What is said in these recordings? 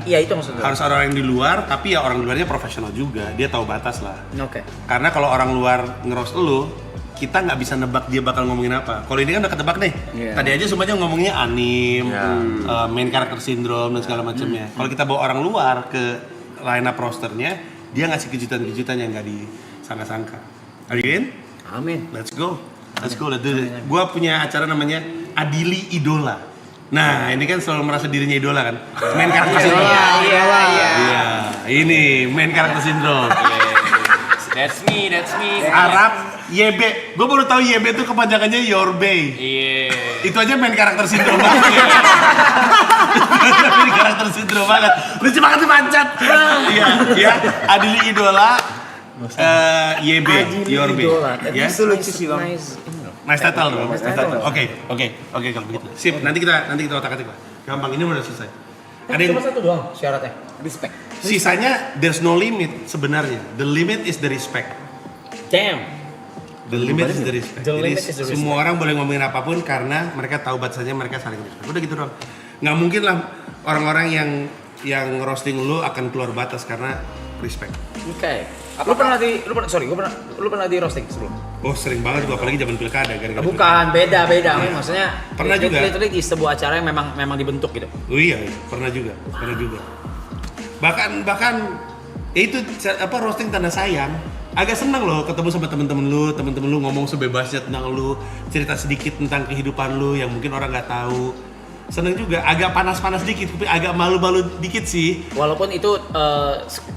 Iya itu maksudnya. Harus orang yang di luar, tapi ya orang luarnya profesional juga. Dia tahu batas lah. Oke. Karena kalau orang luar ngeroast lu, kita nggak bisa nebak dia bakal ngomongin apa. Kalau ini kan udah ketebak nih. Yeah. Tadi aja semuanya ngomongnya anim, main character syndrome dan segala macamnya. Kalau kita bawa orang luar ke line up rosternya, dia ngasih kejutan-kejutan yang nggak disangka-sangka. Are you in? Amin. Let's go. Let's do it. Gua punya acara namanya Adili Idola. Nah, ini kan selalu merasa dirinya idola kan. Main karakter syndrome. Iya. Iya, ini main karakter syndrome. That's me. Arab YB. Gue baru tahu YB itu kepanjangannya Your Bay. Iya. Itu aja main karakter sindrom banget. Main karakter sindrom banget. Lucu banget tuh pancat. Iya. Adili Idola. YB, Your Bay. Ya. Itu lucu sih bang. Nice title dong. Oke kalau begitu. Sip. Nanti kita otak-atik lah. Gampang, ini udah selesai. Ada yang Cuma satu doang syaratnya. Respect. sisanya there's no limit sebenarnya. The limit is the respect. Damn. The limit is the respect. The Jadi limit is the respect. semua orang boleh ngomongin apapun karena mereka tahu batasannya, mereka saling respect. Udah gitu doang. Nggak mungkin lah orang-orang yang roasting lu akan keluar batas karena respect. Oke. Lu pernah di roasting sebelum? Oh sering banget gua, apalagi zaman pilkada gara-gara. Bukan, beda. Maksudnya Pernah juga. Literally di sebuah acara yang memang dibentuk gitu. Oh iya, pernah juga. Bahkan ya itu roasting tanda sayang. Agak senang loh ketemu sama temen-temen lu ngomong sebebasnya tentang lu, cerita sedikit tentang kehidupan lu yang mungkin orang nggak tahu. Seneng juga, agak panas-panas dikit, tapi agak malu-malu dikit sih. Walaupun itu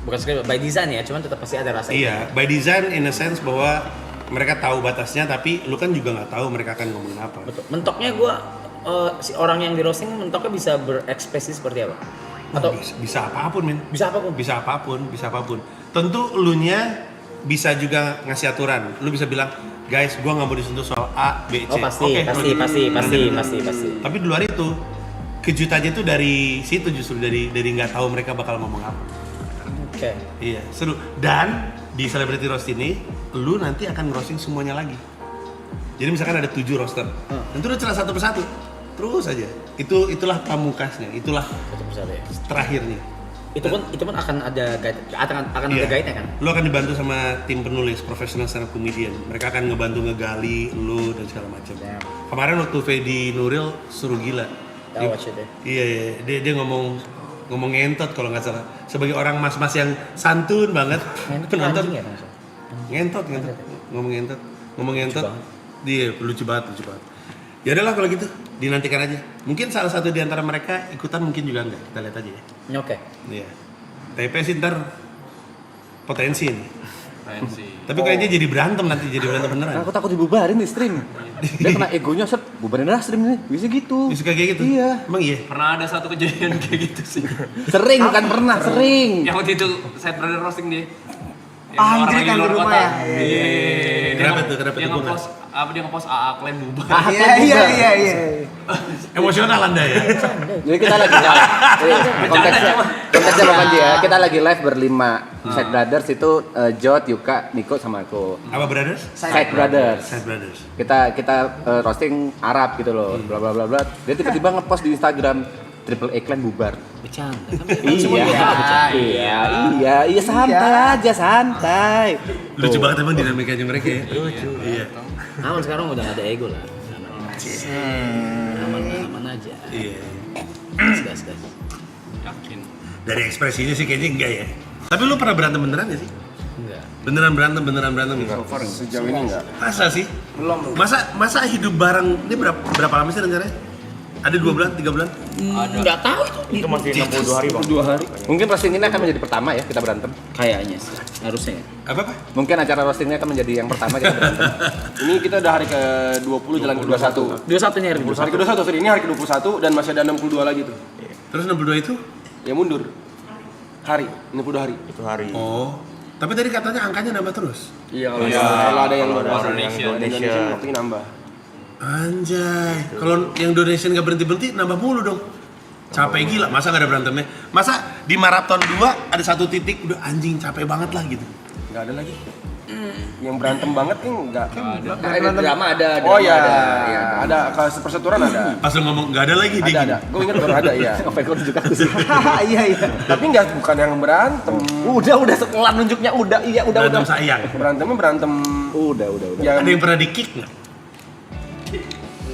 bukan script by design ya, cuman tetap pasti ada rasa. Iya, by design in a sense bahwa mereka tahu batasnya, tapi lu kan juga nggak tahu mereka akan ngomongin apa. Betul. Mentoknya si orang yang di roasting mentoknya bisa berekspresi seperti apa? Atau Bisa apapun, men. bisa apapun? Bisa apapun. Tentu elunya bisa juga ngasih aturan. Lu bisa bilang, guys, gua nggak mau disentuh soal A, B, C. Oh pasti, Oke, pasti. Tapi di luar itu, kejutannya tuh dari situ justru dari nggak tahu mereka bakal ngomong apa. Oke. Iya, seru. Dan di Celebrity Roast ini, lu nanti akan roasting semuanya lagi. Jadi misalkan ada 7 roaster, tentu lu celah satu persatu, terus aja. Itulah pamukasnya, itulah Satu persatu ya. terakhirnya. Itu pun akan ada guide, akan ada Iya. guide-nya kan? Lu akan dibantu sama tim penulis profesional stand up comedian. Mereka akan ngebantu ngegali lu dan segala macam. Damn. Kemarin waktu Fedi Nuril suruh gila. Tahu watch it deh. Iya, dia ngomong ngentot kalau nggak salah. Sebagai orang mas-mas yang santun banget, penonton Anjing ya langsung. ngentot. Ngomong ngentot. Dia lucu banget. Ya udahlah kalau gitu, dinantikan aja. Mungkin salah satu di antara mereka ikutan, mungkin juga enggak. Kita lihat aja ya. Oke. Iya. TP sih ntar potensi nih. Fancy. Tapi kayaknya jadi berantem beneran. Aku takut dibubarin di stream. Dia kena egonya, set, bubarin dah stream ini. Bisa gitu. Bisa kayak gitu? Iya. Emang iya? Pernah ada satu kejadian kayak gitu sih. Sering bukan pernah, sering. Yang waktu itu saya brother roasting dia. Anjir, kan di rumah ya? Iya. Kenapa tuh Dia hubungan? ngepost dia ngepost AA Clan bubar. Iya. Emosional Anda ya? Jadi kita lagi live. Jadi konteksnya bukan dia. Kita lagi live berlima. Side Brothers itu Jod, Yuka, Niko sama aku. Apa brothers? Side Brothers. Side brothers. Kita roasting Arab gitu loh. Bla bla bla bla. Dia tiba-tiba ngepost di Instagram Triple A Clan bubar. Bercanda. Iya, santai. Lucu banget emang dinamikanya mereka ya. Lucu. Iya. Aman sekarang udah gak ada ego lah. Aman aja. Iya. Gas. Yakin. Dari ekspresinya sih kayaknya enggak ya. Tapi lu pernah berantem beneran gak sih? Enggak. Beneran berantem gitu? Sejauh ini enggak. Masa sih? Belum. Masa hidup bareng ini berapa lama sih rencananya? Ada 2 bulan, 3 bulan? Enggak tahu itu. Itu masih 62 hari, Bang. 2 hari. Mungkin roasting ini akan menjadi pertama ya kita berantem. Kayaknya sih. Harusnya ya. Apa? Mungkin acara roastingnya akan menjadi yang pertama kita berantem. Ini kita udah hari ke-20 jalan ke-21. 21 nya hari Hari ke-21, sorry. Ini hari ke-21 dan masih ada 62 lagi tuh. Terus 62 itu? Ya mundur. Hari, 62 hari. Itu hari. Oh. Tapi tadi katanya angkanya nambah terus. Iya, kalau ada yang luar donation. Indonesia nambah. Anjay, kalau yang donation gak berhenti-berhenti nambah mulu dong. Capek gila, masa gak ada berantemnya? Masa di maraton 2 ada 1 titik udah anjing capek banget lah gitu. Enggak ada lagi. Yang berantem banget kan enggak. Ada drama ada. Oh drama iya, Iya. ada kalau persetujuan ada. Pas lu ngomong nggak ada lagi dia Ada. Gue ingat baru ada ya. Apa yang nunjuk aku sih? Iya iya. Tapi bukan yang berantem. Udah setelah nunjuknya udah berantem sayang. Berantemnya berantem Udah. yang Ada yang pernah di kick nggak?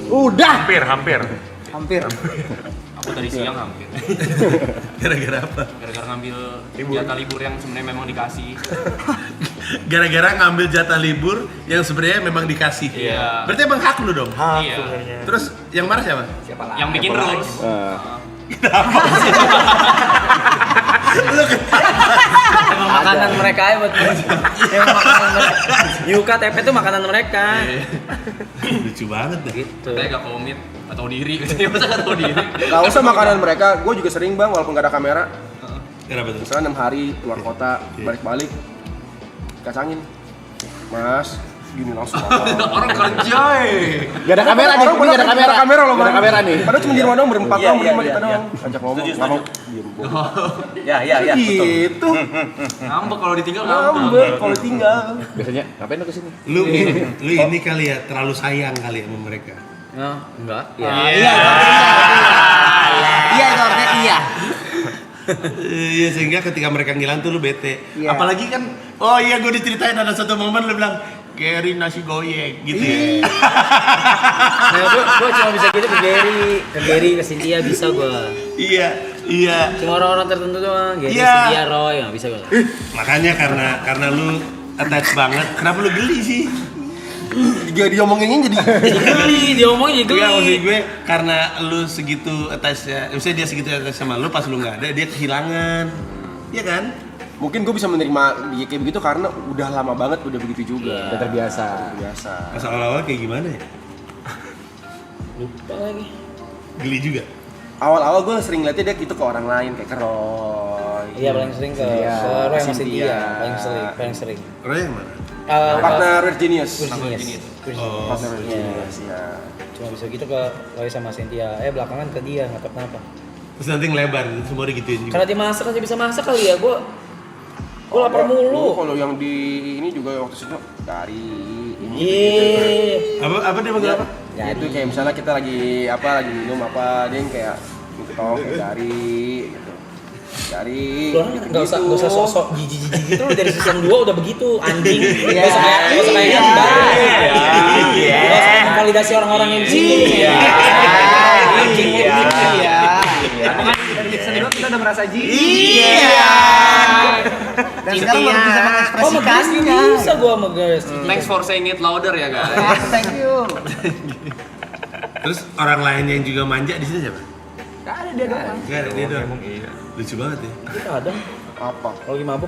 Udah. Hampir. Hampir. Aku tadi siang hampir. Gara-gara apa? Gara-gara ngambil jatah libur yang sebenarnya memang dikasih. Gara-gara ngambil jatah libur yang sebenarnya memang dikasih. Iya. Berarti emang hak lu dong. Iya. Terus yang marah siapa? Yang bikin rules. Emang makanan mereka ya buat emang makanan mereka. Yuka TP itu makanan mereka. Lucu banget dah. Gitu. Katanya gak komit, gak tau diri. Katanya masa gak tau diri. Gak usah makanan mereka, gue juga sering bang walaupun gak ada kamera. Kenapa tuh? Misalnya 6 hari keluar kota, balik-balik, kacangin, mas, gini langsung. Orang kerja Gak ada kamera nih, ini gak ada kamera. kamera loh, Gak ada Bang. kamera nih. Padahal cuma di rumah doang berempat Iya, doang, iya, berlima iya, kita iya. doang. Ajak ngomong, nggak mau. Diem. Ya. Gitu. ngambek kalau ditinggal ngambek. Ngambek kalau tinggal. Biasanya ngapain lu kesini? Lu ini kali ya terlalu sayang kali ya sama mereka. Nah, enggak. Ya. Iya. Iya itu artinya iya. Iya sehingga ketika mereka ngilang tuh lu bete. Iya. Apalagi kan, oh iya gue diceritain ada satu momen lu bilang Gary nasi goyek gitu ya. Nah, gua cuma bisa gitu ke Gary, ke Cynthia bisa gua. Iya. Cuma orang-orang tertentu doang, Gary, Iya. Cynthia, Roy, nggak bisa gua. Makanya karena lu attach banget, kenapa lu geli sih? Diomongin jadi. Jadi geli, dia ngomongnya jadi Enggak, maksud geli. gue karena lu segitu attach-nya, misalnya dia segitu attach sama lu pas lu nggak ada, dia kehilangan. Iya kan? Mungkin gue bisa menerima dia kayak begitu karena udah lama banget udah begitu juga. Udah terbiasa. Biasa. Pas awal-awal kayak gimana ya? Lupa lagi. Geli juga. Awal-awal gue sering liatnya dia gitu ke orang lain kayak ke Roy. Iya paling sering ke Cynthia. Roy sama Cynthia. Cynthia, paling sering. Roy yang mana? Partner Red Genius. Virginius. Oh. Partner Red Genius ya. Cuma bisa gitu ke Roy sama Cynthia. Belakangan ke dia, nggak tahu kenapa. Terus nanti ngelebar, semua digituin juga. Karena dia masak aja bisa masak kali ya, gua lapar mulu. Kalau yang di ini juga waktu itu dari ini. Iya. Apa dia panggil apa? Ya itu kayak misalnya kita lagi minum apa, dia yang kayak gitu kayak dari gitu. Dari Lu orang nggak usah sosok jijik gitu, lu dari season 2 udah begitu anjing. Nggak usah kayak gambar. Nggak usah memvalidasi orang-orang yang di sini. Anjing. Dari season 2 kita udah merasa jijik. Iya. Dan sekarang baru bisa mengekspresikannya. Bisa gua sama guys. Thanks for saying it louder ya guys. Thank you. Terus orang lain yang juga manja di sini siapa? Gak ada dia doang. Enggak ada dia doang. Lucu banget ya. Kadang apa? kalau lagi mabuk,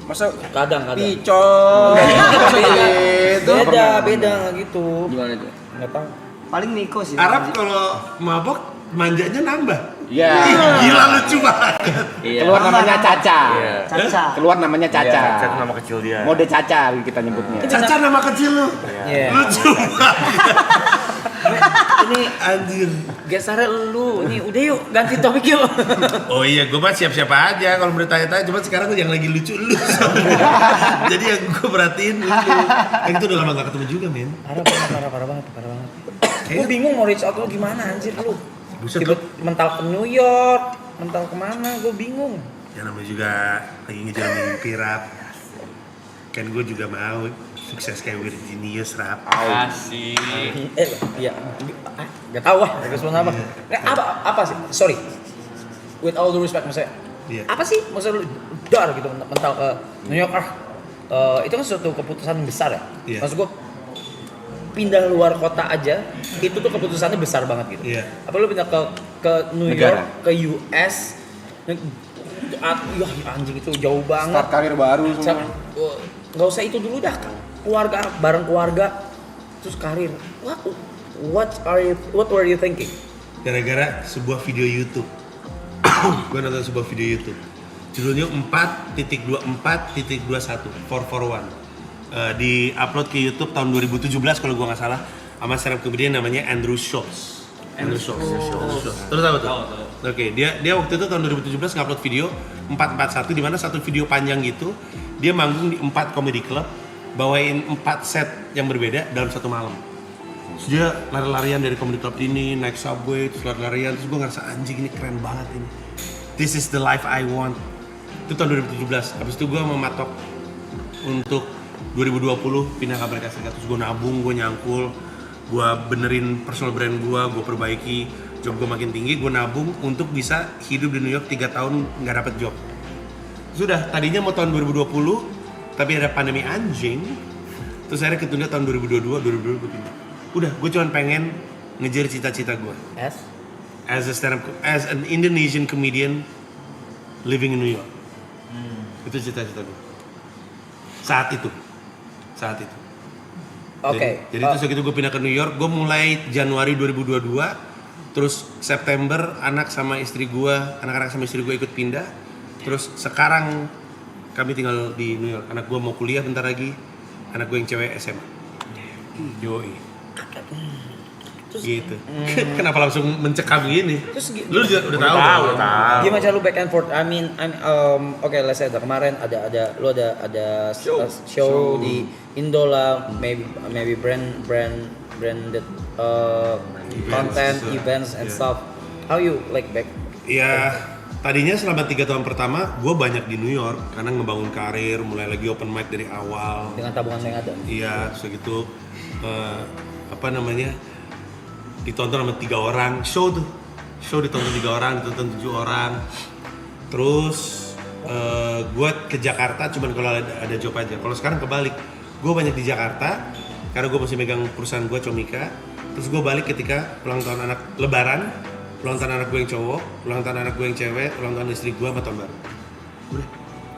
Masa kadang. picot gitu. Beda nggak gitu. Gimana itu? Nggak tahu. Paling Niko sih. Arab kalau mabok manjanya nambah. Iya. Gila lucu banget. Keluar namanya Caca. Caca. Keluar namanya Caca. Caca nama kecil dia. Mode Caca kita nyebutnya. Caca nama kecil lu. Iya. Lucu banget. Ini Anjir. gesernya lu. Ini udah yuk ganti topik yuk. Oh iya, gue mah siap-siap aja kalau bertanya-tanya. Cuma sekarang tuh yang lagi lucu lu. Jadi yang gue perhatiin lucu. Yang itu udah lama gak ketemu juga, men. Parah banget. Gue bingung mau reach out lu gimana anjir lu. Buset Tiba lu. mental ke New York, mental kemana? Gue bingung. Ya namanya juga lagi ngejar mimpi, Rap. Kan gue juga mau sukses kayak Virginius, Rap. Asik. Iya. Gak tahu ah, respon apa. Apa sih? Sorry. With all due respect maksudnya. Iya. Apa sih maksud lu dar gitu mental ke New York itu kan suatu keputusan besar ya. Iya. Maksud gue pindah luar kota aja itu tuh keputusannya besar banget gitu. Iya. Apa lu pindah ke New Negara. York, ke US, ya anjing itu jauh banget. Start karir baru semua. Nggak usah itu dulu dah, keluarga bareng keluarga terus karir. What were you thinking? Gara-gara sebuah video YouTube. Gue nonton sebuah video YouTube. Judulnya 4.24.21 441. Di upload ke YouTube tahun 2017 kalau gue nggak salah, sama stand up comedian namanya Andrew Schultz. Terus tahu tuh? Oke, dia waktu itu tahun 2017 ngupload video 441 di mana satu video panjang gitu dia manggung di 4 comedy club bawain 4 set yang berbeda dalam satu malam. Terus dia lari-larian dari comedy club ini, naik subway, terus lari-larian, terus gue ngerasa anjing ini keren banget ini. This is the life I want. Itu tahun 2017. Habis itu gue mematok untuk 2020 pindah ke Amerika Serikat. Terus gue nabung, gue nyangkul, gue benerin personal brand gue perbaiki, job gue makin tinggi, gue nabung untuk bisa hidup di New York 3 tahun nggak dapet job. Sudah, tadinya mau tahun 2020, tapi ada pandemi anjing. Terus akhirnya ketunda tahun 2022 gue pindah. Udah, gue cuma pengen ngejar cita-cita gue. As an Indonesian comedian living in New York. Itu cita-cita gue. Saat itu. Oke. Jadi terus segitu gue pindah ke New York, gue mulai Januari 2022, terus September anak-anak sama istri gue ikut pindah, terus sekarang kami tinggal di New York. Anak gue mau kuliah bentar lagi, anak gue yang cewek SMA. Yoi. Gitu. Kenapa langsung mencekam gini? Terus Lu udah tahu. gimana cara lu back and forth? I mean, oke, let's say kemarin ada show di Indo lah, maybe branded content, events and stuff. How you like back? Ya, tadinya selama 3 tahun pertama gue banyak di New York karena ngebangun karir, mulai lagi open mic dari awal. Dengan tabungan yang ada. Iya, terus gitu ditonton sama 3 orang, show ditonton 3 orang, ditonton 7 orang. Terus gue ke Jakarta cuman kalau ada job aja. Kalau sekarang kebalik, gue banyak di Jakarta karena gue masih megang perusahaan gue Comika. Terus gue balik ketika ulang tahun anak Lebaran, ulang tahun anak gue yang cowok, ulang tahun anak gue yang cewek, ulang tahun istri gue sama tahun baru. Udah.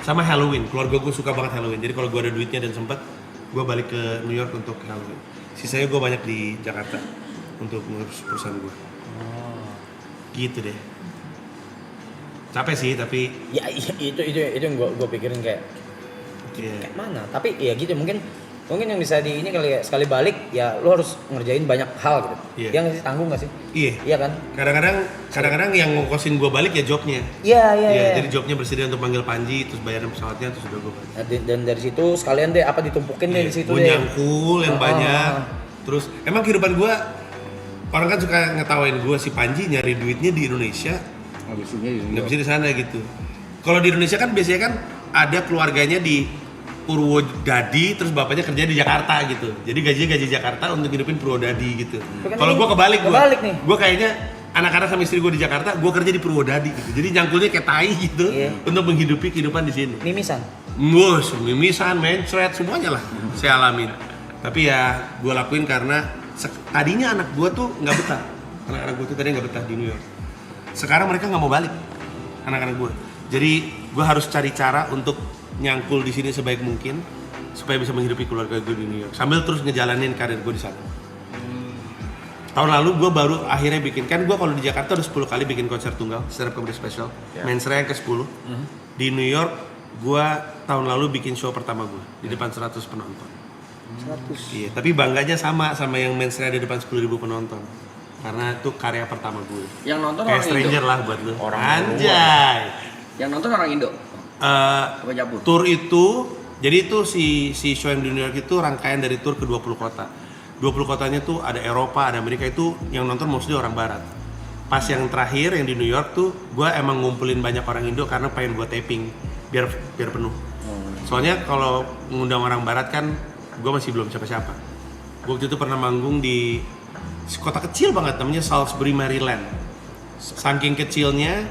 Sama Halloween, keluarga gue suka banget Halloween. Jadi kalau gue ada duitnya dan sempet, gue balik ke New York untuk Halloween. Sisanya gue banyak di Jakarta untuk ngurus perusahaan gue. Gitu deh. Capek sih tapi Ya itu yang gue pikirin kayak mana? Tapi ya gitu mungkin yang bisa di ini kali ya, sekali balik ya lo harus ngerjain banyak hal gitu. Iya. Yang sih tanggung gak sih? Iya kan? Kadang-kadang yang ngongkosin gue balik ya jobnya. Iya. Jadi jobnya bersedia untuk panggil Panji, terus bayaran pesawatnya, terus udah gue balik. Nah, dan dari situ sekalian deh apa ditumpukin deh di situ Gue deh. nyangkul yang banyak. Terus emang kehidupan gue, orang kan suka ngetawain gue si Panji nyari duitnya di Indonesia, nggak bisa di sana gitu. Kalau di Indonesia kan biasanya kan ada keluarganya di Purwodadi, terus bapaknya kerja di Jakarta gitu. Jadi gaji Jakarta untuk hidupin Purwodadi gitu. Kalau gue kebalik nih. Gue kayaknya anak-anak sama istri gue di Jakarta, gue kerja di Purwodadi gitu. Jadi nyangkulnya kayak tai gitu untuk menghidupi kehidupan di sini. Mimisan. Mimisan, mencret, semuanya lah saya alamin. Tapi ya gue lakuin karena tadinya anak gue tuh nggak betah. Anak-anak gue tuh tadinya nggak betah di New York. Sekarang mereka nggak mau balik, anak-anak gue. Jadi gue harus cari cara untuk nyangkul di sini sebaik mungkin supaya bisa menghidupi keluarga gue di New York sambil terus ngejalanin karir gue di sana. Tahun lalu gue baru akhirnya bikin, kan gue kalau di Jakarta udah 10 kali bikin konser tunggal, stand up comedy special, Mensreya yang ke-10. Di New York gue tahun lalu bikin show pertama gue di depan 100 penonton. 100. Iya, tapi bangganya sama yang Mensreya di depan 10.000 penonton. Karena itu karya pertama gue. Yang nonton kayak orang stranger Indo. lah buat lu. Anjay. Yang nonton orang Indo. Apa Japur? Tour itu, jadi itu si show yang di New York itu rangkaian dari tour ke 20 kota. 20 kotanya tuh ada Eropa, ada Amerika, itu yang nonton mostly orang barat. Pas yang terakhir yang di New York tuh, gue emang ngumpulin banyak orang Indo karena pengen gue taping biar penuh. Soalnya kalau mengundang orang barat kan, gue masih belum siapa-siapa. Gue waktu itu pernah manggung di kota kecil banget, namanya Salisbury, Maryland. Saking kecilnya,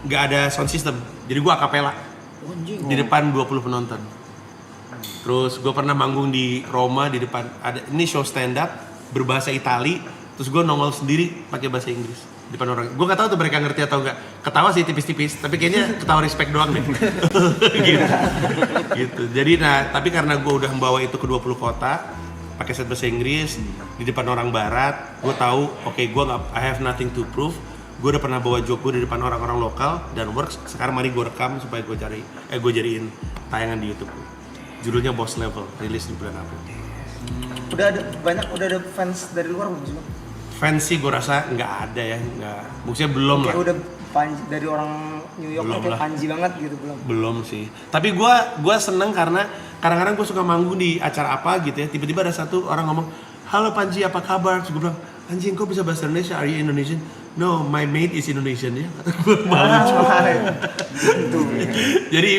nggak ada sound system, jadi gue akapela di depan 20 penonton. Terus gue pernah manggung di Roma di depan, ada ini show stand up berbahasa Itali, terus gue nongol sendiri pakai bahasa Inggris di depan orang. Gue nggak tahu tuh mereka ngerti atau nggak. Ketawa sih tipis-tipis, tapi kayaknya ketawa respect doang deh. gitu. Jadi tapi karena gue udah membawa itu ke 20 kota pakai set bahasa Inggris di depan orang barat, gue tahu I have nothing to prove. Gue udah pernah bawa joke gue di depan orang-orang lokal dan works. Sekarang mari gue rekam supaya gue jadiin tayangan di YouTube. Judulnya Boss Level, rilis di bulan April. Udah ada fans dari luar belum sih, Bang? Fans sih gue rasa nggak ada ya, maksudnya belum Kayak lah. udah dari orang New York Belum kayak lah. Panji banget gitu belum. Belum sih. Tapi gue seneng karena kadang-kadang gue suka manggung di acara apa gitu ya, tiba-tiba ada satu orang ngomong, halo Panji apa kabar? Terus gue bilang, anjing kok bisa bahasa Indonesia, are you Indonesian? No, my mate is Indonesian ya. Kata gue malu. Jadi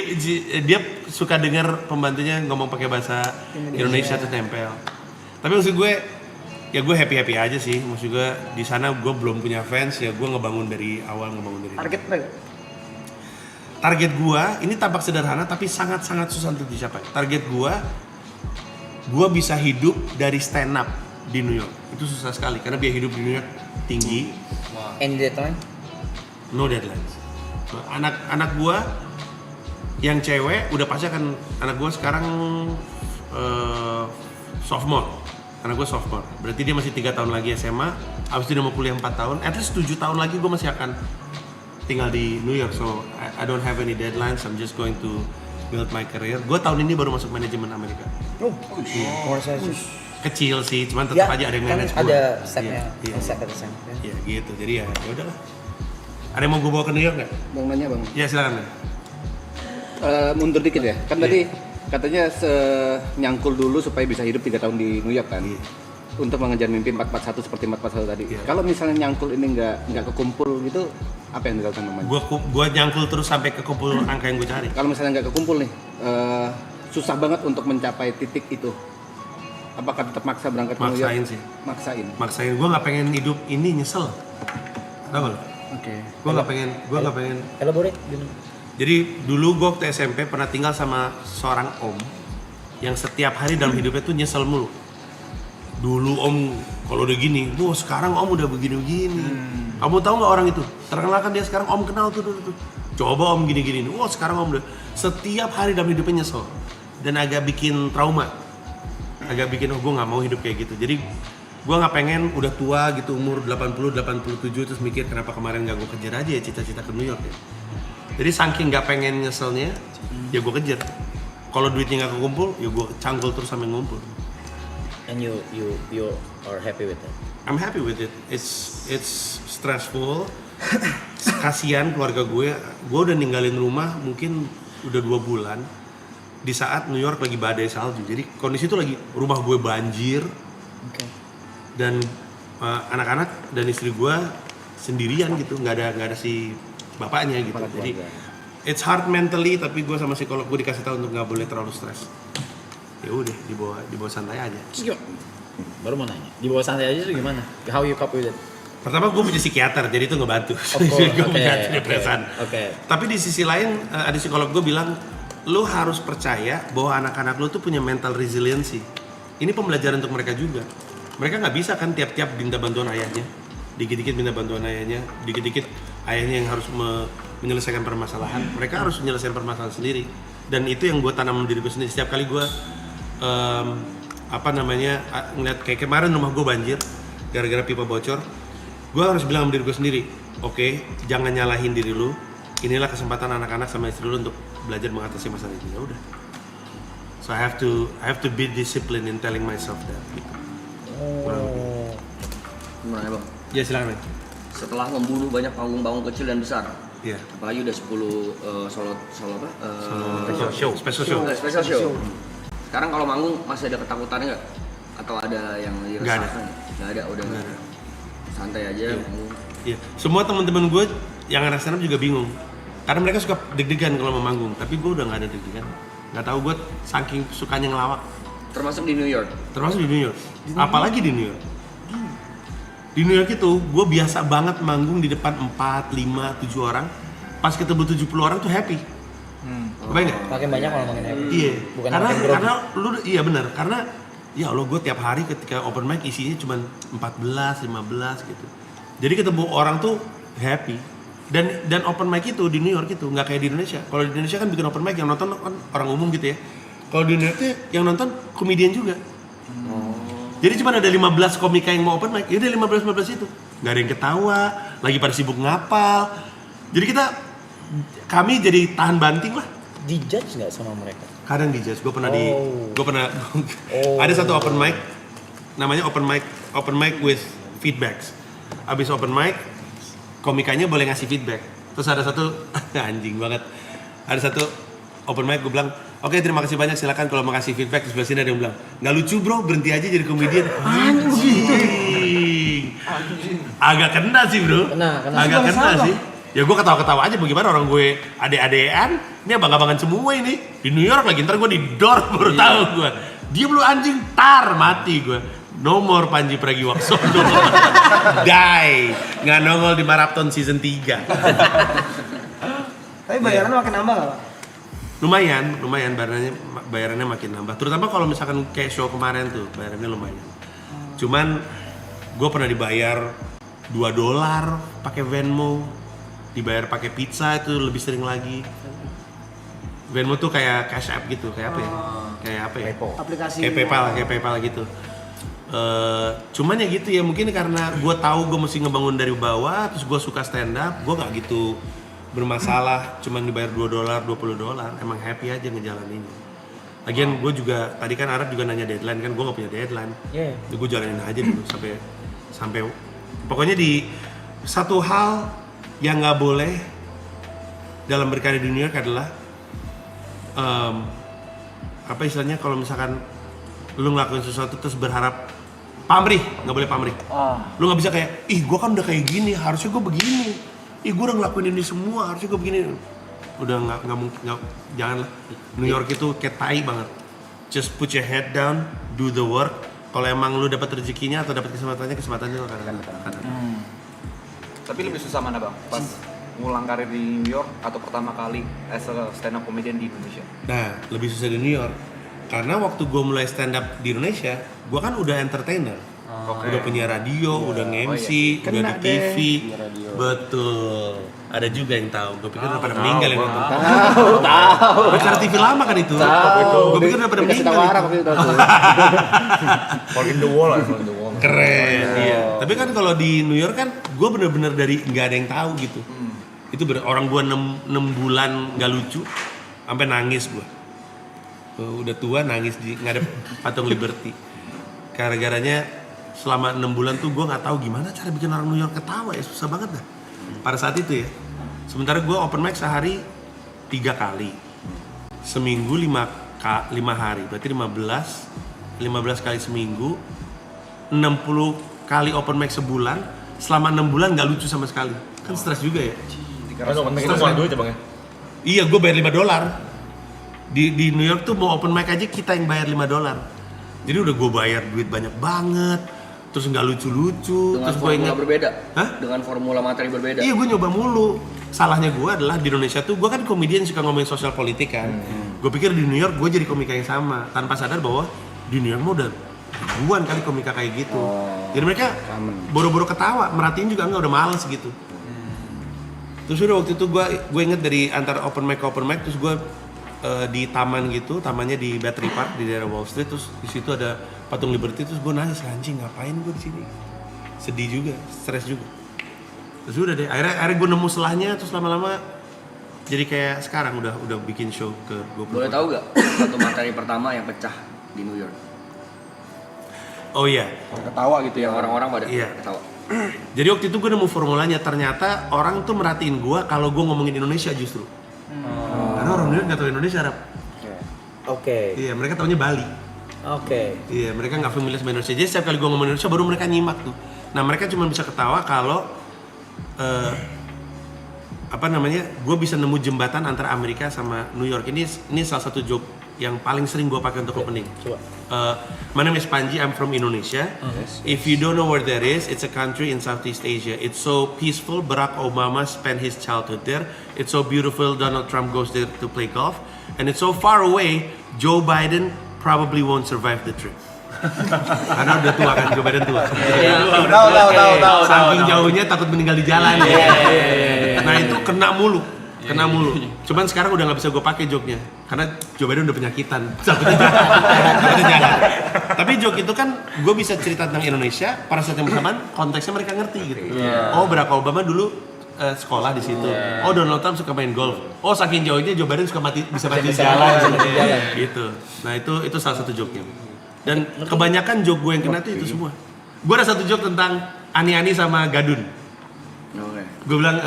dia suka dengar pembantunya ngomong pakai bahasa Indonesia tuh tempel. Tapi maksud gue, ya gue happy aja sih. Maksud gue di sana gue belum punya fans ya, gue ngebangun dari awal, Target berapa? Target gue ini tampak sederhana tapi sangat susah untuk dicapai. Target gue bisa hidup dari stand up di New York. Itu susah sekali karena biaya hidup di New York tinggi. Any deadline? No deadlines. Anak gue yang cewek udah pasti akan, anak gue sekarang sophomore. Anak gue sophomore. Berarti dia masih 3 tahun lagi SMA. Abis itu dia mau kuliah 4 tahun. At least 7 tahun lagi gue masih akan tinggal di New York. So I don't have any deadlines. I'm just going to build my career. Gue tahun ini baru masuk manajemen Amerika. Kecil sih, cuman tetap aja ada yang kan manage gue. ada stepnya, Iya. step at a time. Iya gitu. Jadi ya udahlah. Ada yang mau gue bawa ke New York nggak? Bang nanya bang. Ya silakan. Mundur dikit ya. Kan Iya. tadi katanya nyangkul dulu supaya bisa hidup 3 tahun di New York kan. Iya. Untuk mengejar mimpi 441 seperti 441 tadi. Iya. Kalau misalnya nyangkul ini nggak kekumpul gitu, apa yang dilakukan namanya? Gue nyangkul terus sampai ke kumpul angka yang gue cari. Kalau misalnya nggak kekumpul nih, susah banget untuk mencapai titik itu. Apakah tetap maksa berangkat ke New York? Maksain sih. Maksain. Gue nggak pengen hidup ini nyesel. Tahu nggak? Oke. Gue nggak pengen. Elaborate gimana? Jadi dulu gue waktu SMP pernah tinggal sama seorang om yang setiap hari dalam hidupnya tuh nyesel mulu. Dulu om kalau udah gini, wah sekarang om udah begini-begini. Kamu tahu nggak orang itu? Terkenal kan dia sekarang, om kenal tuh dulu tuh. Coba om gini-gini, wah sekarang om udah setiap hari dalam hidupnya nyesel dan agak bikin trauma. Agak bikin gue nggak mau hidup kayak gitu. Jadi gue nggak pengen udah tua gitu umur 80-87 terus mikir kenapa kemarin nggak gue kejar aja ya cita-cita ke New York ya. Jadi saking nggak pengen nyeselnya, ya gue kejar. Kalau duitnya nggak kekumpul, ya gue cangkul terus sampai ngumpul. And you are happy with that? I'm happy with it. It's stressful. Kasian keluarga gue udah ninggalin rumah mungkin udah 2 bulan. Di saat New York lagi badai salju, jadi kondisi itu lagi rumah gue banjir, dan anak-anak dan istri gue sendirian gitu, nggak ada si bapaknya gitu. Jadi it's hard mentally, tapi gue sama psikolog gue dikasih tahu untuk nggak boleh terlalu stres. Ya udah dibawa santai aja. Terus gimana? Baru mau nanya, di bawah santai aja tuh gimana? How you cope with it? Pertama gue punya psikiater, jadi itu ngebantu. Gue punya antidepresan. Tapi di sisi lain ada psikolog gue bilang, lu harus percaya bahwa anak-anak lu tuh punya mental resiliency. Ini pembelajaran untuk mereka juga. Mereka nggak bisa kan tiap-tiap minta bantuan ayahnya, dikit-dikit minta bantuan ayahnya, dikit-dikit ayahnya yang harus menyelesaikan permasalahan. Mereka harus menyelesaikan permasalahan sendiri. Dan itu yang gue tanam diri gue sendiri. Setiap kali gue ngeliat kayak kemarin rumah gue banjir gara-gara pipa bocor, gue harus bilang sama diri gue sendiri, oke, jangan nyalahin diri lu. Inilah kesempatan anak-anak sama istri lu untuk belajar mengatasi masalah itu. Ya udah. So I have to be disciplined in telling myself that. Gimana bang? Ya silakan. Setelah membunuh banyak panggung-panggung kecil dan besar, Iya. apalagi udah 10 solo apa? Special show. Special show. Sekarang kalau manggung masih ada ketakutannya nggak? Atau ada yang Nggak ada. diresahkan? Nggak ada, udah Nggak ada. santai aja. Iya. Semua teman-teman gue yang anak stand up juga bingung. Karena mereka suka deg-degan kalau mau manggung, tapi gue udah nggak ada deg-degan. Nggak tahu gue saking sukanya ngelawak. Termasuk di New York. Termasuk di New York. Apalagi di New York. Di New York itu gue biasa banget manggung di depan 4, 5, 7 orang. Pas ketemu 70 orang tuh happy. Kebayang nggak? Makin banyak orang makin happy. Iya. Bukan karena makin grogi. karena lu iya benar. Karena ya Allah gue tiap hari ketika open mic isinya cuma 14, 15 gitu. Jadi ketemu orang tuh happy. Dan open mic itu di New York itu nggak kayak di Indonesia. Kalau di Indonesia kan bikin open mic yang nonton kan orang umum gitu ya. Kalau di New York tuh yang nonton komedian juga. Jadi cuma ada 15 komika yang mau open mic, ya udah 15 itu. Nggak ada yang ketawa, lagi pada sibuk ngapal. Jadi kami jadi tahan banting lah. Dijudge nggak sama mereka? Kadang dijudge, gue pernah ada satu open mic, namanya open mic with feedbacks. Abis open mic, komikanya boleh ngasih feedback. Terus ada satu, anjing banget, ada satu open mic gue bilang, Oke, terima kasih banyak. Silakan kalau mau kasih feedback. Di sebelah sini ada yang bilang, nggak lucu bro, berhenti aja jadi komedian. Anjing. Agak kena sih bro. Kena. Agak kena sih. Ya gue ketawa-ketawa aja, bagaimana orang gue ade-adean, ini abang-abangan semua ini. Di New York lagi, ntar gue di door baru tahu gue. Diem lu anjing, tar mati gue. No more Panji Pragiwaksono. Die. Nggak nongol di Marathon season 3. Tapi bayarannya makin nambah nggak Pak? Lumayan bayarannya makin nambah. Terutama kalau misalkan kayak show kemarin tuh, bayarannya lumayan. Cuman gue pernah dibayar $2 pakai Venmo, dibayar pakai pizza itu lebih sering lagi. Venmo tuh kayak Cash App gitu, kayak apa ya? Kayak apa ya? Aplikasi. Kayak PayPal gitu. Cuman ya gitu ya, mungkin karena gue tahu gue mesti ngebangun dari bawah, terus gue suka stand up, gue nggak gitu bermasalah. Cuman dibayar $2, $20, emang happy aja ngejalaninnya. Lagian gue juga tadi kan Arab juga nanya deadline kan, gue nggak punya deadline. Yeah. Gue jalanin aja dulu sampai pokoknya di satu hal yang nggak boleh dalam berkarya di New York adalah apa istilahnya, kalau misalkan lu ngelakuin sesuatu terus berharap pamrih, nggak boleh pamrih. Lu nggak bisa kayak, ih gue kan udah kayak gini, harusnya gue begini. Ih gue udah ngelakuin ini semua, harusnya gue begini. Udah nggak mungkin, janganlah. New York itu kayak tai banget. Just put your head down, do the work. Kalau emang lu dapat rezekinya atau dapat kesempatannya lu akan datang. Tapi lebih susah mana bang? Pas ngulang karir di New York atau pertama kali as a stand up comedian di Indonesia? Nah, lebih susah di New York. Karena waktu gue mulai stand up di Indonesia, gue kan udah entertainer. Udah punya radio, udah nge-MC, udah di TV. Betul. Ada juga yang tahu. Gue pikir udah pada meninggal yang nonton. Tahu. Acara TV lama kan itu. Gue pikir udah pada Dikasih meninggal. tahu arah waktu itu. Fall in the wall. Keren. Iya. Tapi kan kalau di New York kan, gue bener-bener dari nggak ada yang tahu gitu. Itu orang gue 6 bulan nggak lucu, sampai nangis gue. Udah tua nangis di ngadep patung Liberty. Gara-garanya selama 6 bulan tuh gue nggak tahu gimana cara bikin orang New York ketawa ya, susah banget dah. Pada saat itu ya. Sementara gue open mic sehari 3 kali, seminggu 5 hari, berarti 15 kali seminggu, 60 kali open mic sebulan, selama 6 bulan nggak lucu sama sekali. Kan stres juga ya. Karena open mic itu bukan duit ya bang ya? Iya, gue bayar $5. Di New York tuh mau open mic aja kita yang bayar $5. Jadi udah gue bayar duit banyak banget, terus nggak lucu-lucu. Dengan terus gue formula ingat, berbeda. Hah? Dengan formula materi berbeda. Iya, gue nyoba mulu. Salahnya gue adalah di Indonesia tuh, gue kan komedian suka ngomongin sosial politik kan. Gue pikir di New York gue jadi komika yang sama, tanpa sadar bahwa di New York mah udah ribuan kali komika kayak gitu. Jadi mereka boro-boro ketawa, merhatiin juga enggak, udah males gitu. Terus udah waktu itu gue inget dari antara open mic ke open mic, terus gue di taman gitu, tamannya di Battery Park di daerah Wall Street, terus di situ ada patung Liberty, terus gue nangis, anjing ngapain gue di sini, sedih juga, stres juga. Terus udah deh, akhirnya gue nemu selahnya, terus lama-lama jadi kayak sekarang udah bikin show ke 20. Boleh tahu gak satu materi pertama yang pecah di New York? Oh iya. Ketawa gitu ya Yang orang-orang pada Iya. ketawa. Jadi waktu itu gue nemu formulanya, ternyata orang tuh merhatiin gue kalau gue ngomongin Indonesia justru. Karena orang New York nggak tahu Indonesia, Arab. Oke. Iya, mereka taunya Bali. Oke. Iya, mereka nggak familiar sama Indonesia. Jadi setiap kali gue ngomong Indonesia, baru mereka nyimak tuh. Nah, mereka cuma bisa ketawa kalau gue bisa nemu jembatan antara Amerika sama New York. Ini salah satu joke yang paling sering gue pakai untuk opening. Coba. My name is Panji, I'm from Indonesia. If you don't know where that is, it's a country in Southeast Asia. It's so peaceful. Barack Obama spent his childhood there. It's so beautiful. Donald Trump goes there to play golf. And it's so far away, Joe Biden probably won't survive the trip. Karena udah tua kan, Joe Biden tua. Tahu. Saking jauhnya takut meninggal di jalan. Nah itu kena mulu. Cuman sekarang udah nggak bisa gue pakai joke-nya karena Joe Biden udah penyakitan. Takutnya jalan. Tapi joke itu kan gue bisa cerita tentang Indonesia pada saat yang bersamaan, konteksnya mereka ngerti gitu. Oh, Barack Obama dulu sekolah di situ. Oh, Donald Trump suka main golf. Oh, saking jauhnya Joe Biden bisa mati di jalan. Gitu. Nah itu salah satu joke-nya. Dan kebanyakan joke gue yang kena itu semua. Gue ada satu joke tentang Ani-Ani sama Gadun. Gue bilang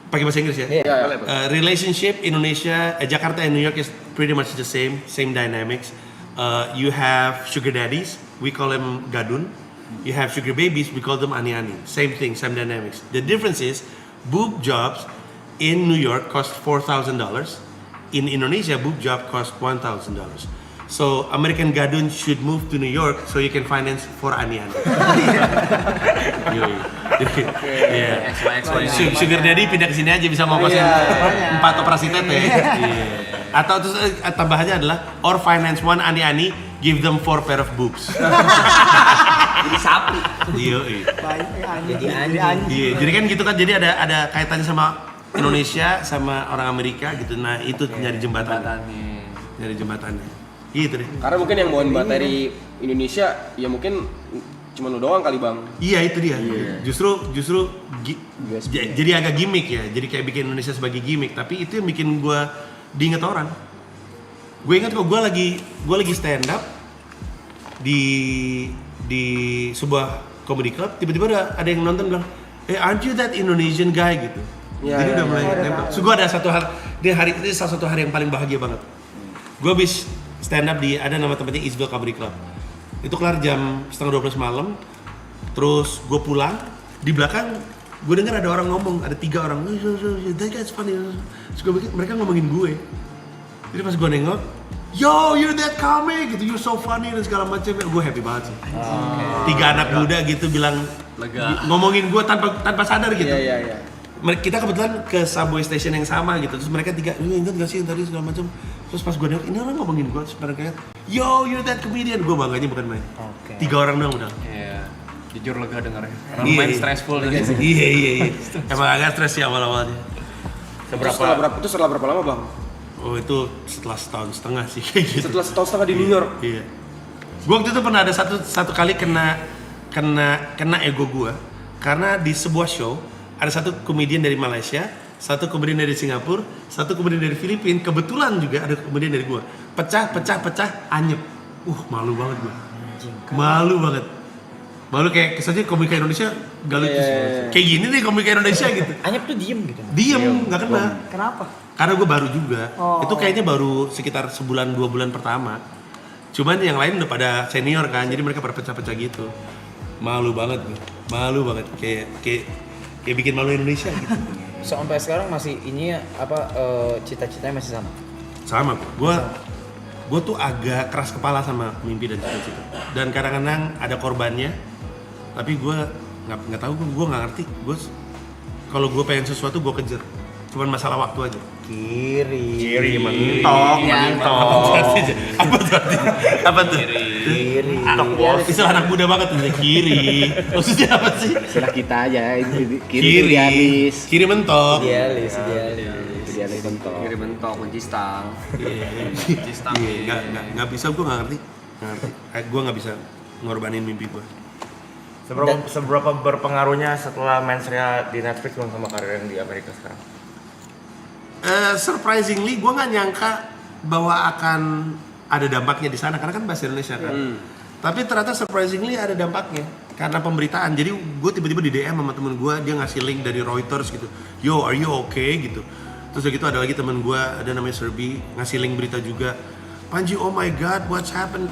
Pakai bahasa Inggris ya? Iya. Relationship Indonesia, Jakarta and New York is pretty much the same dynamics. You have sugar daddies, we call them gadun. You have sugar babies, we call them ani-ani. Same thing, same dynamics. The difference is, boob jobs in New York cost $4,000. In Indonesia, boob job cost $1,000. So American gadun should move to New York so you can finance for ani-ani. Iya. Sugar daddy pindah ke sini aja bisa mau kosin 4 operasi tete. Iya. Atau terus tambahannya adalah or finance one ani-ani, give them 4 pair of boobs. Jadi sapi. Iya. Jadi anjing. Iya, jadi kan gitu kan, jadi ada kaitannya sama Indonesia sama orang Amerika gitu. Nah, itu nyari jembatannya. Nyari jembatannya. Gitu deh. Karena mungkin yang bawain materi Indonesia ya mungkin cuma lu doang kali bang. Iya itu dia. Justru jadi agak gimmick ya. Jadi kayak bikin Indonesia sebagai gimmick. Tapi itu yang bikin gue diinget orang. Gue ingat kok gue lagi stand up di sebuah comedy club. Tiba-tiba ada yang nonton bilang, aren't you that Indonesian guy gitu. Jadi udah mulai nembak. So gue ada satu hari, ini salah satu hari yang paling bahagia banget. Gue habis stand up ada nama tempatnya Eastville Comedy Club. Itu kelar jam 11:30 malam. Terus gue pulang, di belakang gue dengar ada orang ngomong, ada 3 orang. That guy's funny. Terus gue pikir mereka ngomongin gue. Jadi pas gue nengok, yo you're that comic gitu, you're so funny dan segala macam. Gue happy banget sih. 3 anak muda gitu bilang ngomongin gue tanpa sadar gitu. Iya. Kita kebetulan ke subway station yang sama gitu, terus mereka 3, ingat gak sih yang tadi segala macam. Terus pas gue nengok, ini orang ngomongin gue, terus mereka yo you're that comedian. Gue bangganya bukan main. 3 orang doang udah. Iya. Jujur lega dengarnya. Karena lumayan stressful juga sih. Iya. Emang agak stres ya awal-awalnya. Setelah berapa lama bang? Oh itu setelah setahun setengah sih kayak gitu. Setelah setahun setengah di New York. Iya. Gue waktu itu pernah ada satu kali kena ego gue karena di sebuah show ada satu komedian dari Malaysia, satu komedian dari Singapura, satu komedian dari Filipina, kebetulan juga ada komedian dari gue. Pecah, anyep. Malu banget gue. Malu banget. Malu kayak kesannya komika Indonesia gak lucu sih. Kayak gini nih komika Indonesia gitu. Anyep tuh diem gitu. Diem, gak kena. Kenapa? Karena gue baru juga. Itu kayaknya baru sekitar 1-2 bulan pertama. Cuman yang lain udah pada senior kan, jadi mereka pada pecah-pecah gitu. Malu banget gue. Malu banget. Kayak bikin malu Indonesia gitu. Sampai sekarang masih cita-citanya masih sama? Sama kok. Gue tuh agak keras kepala sama mimpi dan cita-cita. Dan kadang-kadang ada korbannya. Tapi gue nggak tahu, gue nggak ngerti. Kalau gue pengen sesuatu gue kejar. Cuman masalah waktu aja. Kiri mentok. Apa tuh? Kiri. Istilah anak muda banget tuh, kiri. Maksudnya apa sih? Istilah kita aja, kiri idealis. Kiri mentok. Idealis. Idealis mentok. Kiri bentok, kunci stang. Iya, nggak bisa, gue nggak ngerti. Gue nggak bisa ngorbanin mimpi gue. Seberapa berpengaruhnya setelah mensnya di Netflix bang sama karir yang di Amerika sekarang? Surprisingly, gue nggak nyangka bahwa akan ada dampaknya di sana karena kan bahasa Indonesia kan. Tapi ternyata surprisingly ada dampaknya karena pemberitaan. Jadi gue tiba-tiba di DM sama temen gue, dia ngasih link dari Reuters gitu. Yo, are you okay gitu. Terus udah gitu ada lagi temen gue, ada namanya Serbi, ngasih link berita juga. Panji, oh my god, what happened,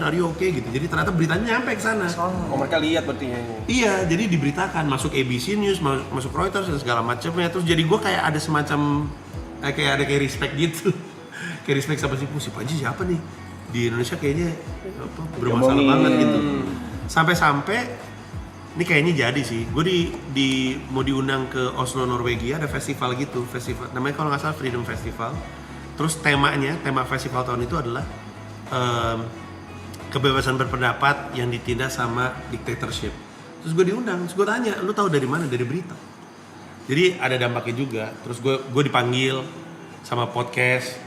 are you okay gitu. Jadi ternyata beritanya nyampe ke sana. Oh mereka lihat berarti ya. Iya, jadi diberitakan, masuk ABC News, masuk Reuters dan segala macamnya. Terus jadi gue kayak ada semacam kayak respect gitu. Kayak respect sama si Panji siapa nih? Di Indonesia kayaknya bermasalah banget gitu. Sampai ini kayaknya jadi sih. Gue mau diundang ke Oslo, Norwegia, ada festival gitu, namanya kalau nggak salah Freedom Festival. Terus tema festival tahun itu adalah kebebasan berpendapat yang ditindas sama dictatorship. Terus gue diundang, terus gue tanya, lu tahu dari mana? Dari berita. Jadi ada dampaknya juga. Terus gue dipanggil sama podcast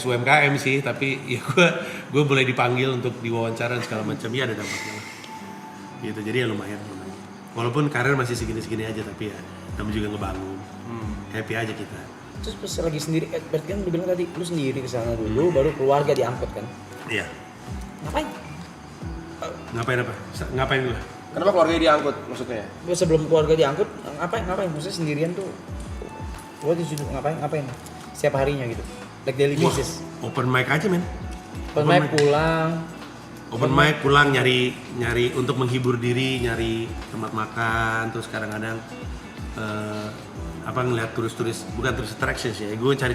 UMKM sih, tapi ya gue boleh dipanggil untuk diwawancara dan segala macam. Ya ada dampaknya lah. Gitu, jadi ya lumayan. Walaupun karir masih segini-segini aja, tapi ya namanya juga ngebangun. Happy aja kita. Terus pas lagi sendiri, berarti kan lu bilang tadi lu sendiri kesana dulu, baru keluarga diangkut kan? Iya. Ngapain? Ngapain apa? Ngapain gue? Kenapa keluarganya diangkut maksudnya? Sebelum keluarga diangkut, ngapain? Maksudnya sendirian tuh Lo di situ ngapain? Setiap harinya gitu. Like daily Wah, basis. open mic aja men. Pas main pulang. Open mic pulang nyari untuk menghibur diri, nyari tempat makan, terus kadang-kadang ngeliat turis-turis, bukan turis attraction sih, gue cari